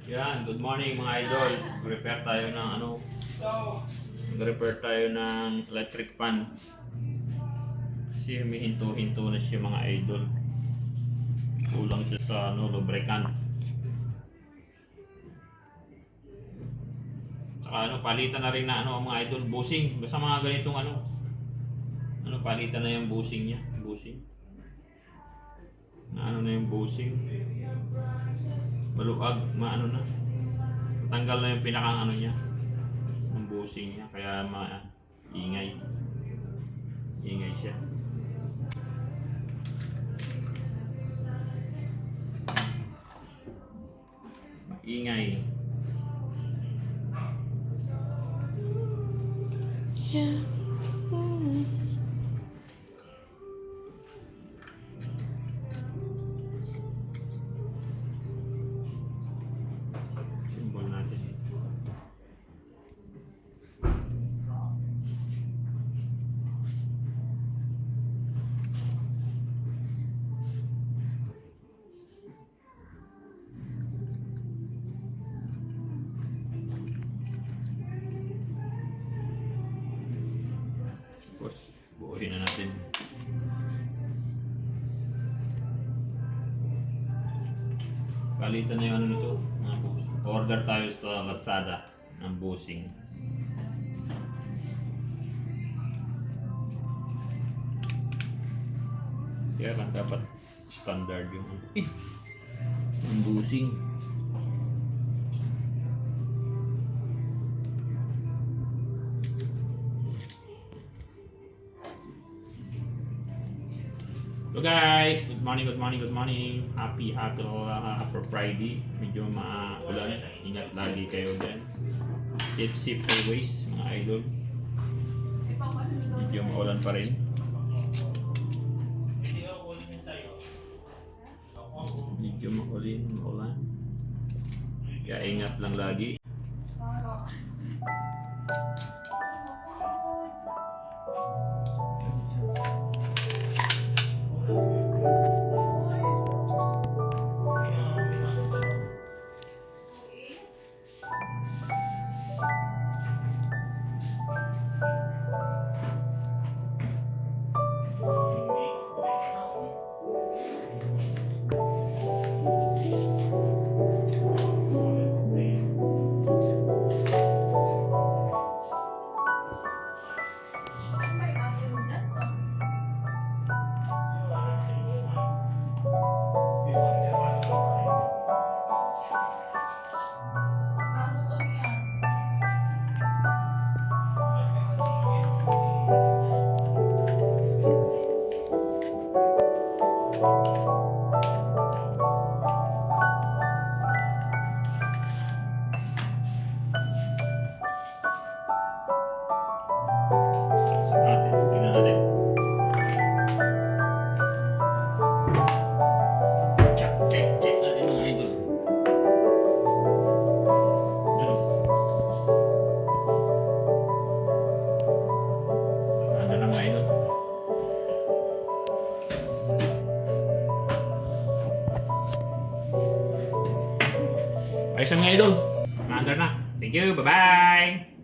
Yan, good morning mga idol. Repair tayo ng repair tayo ng electric fan. Kasi humihinto-hinto na siya mga idol. Kulang siya sa lubricant. Saka palitan na rin na mga idol, bushing. Basta mga ganitong palitan na yung bushing niya, bushing. Na yung bushing. Maluag, na. Tanggal na yung pinakang niya, ng bushing niya, kaya ingay. Ingay siya. Maingay. Yeah. Simbol natin. Tapos, buuhin na natin. Palitan na yung nito. Order tayo sa Lazada ng bushing. Kaya lang dapat standard yung bushing. So guys, good morning. Happy Friday. Medyo maulan. Ingat lagi kayo dyan. Safe always mga idol. Medyo maulan pa rin. Medyo maulan. Kaya ingat lang lagi. Tingnan natin. Check natin mga idol. Ano na mga idol? Ayos na mga idol. Maandar na. Thank you. Bye-bye.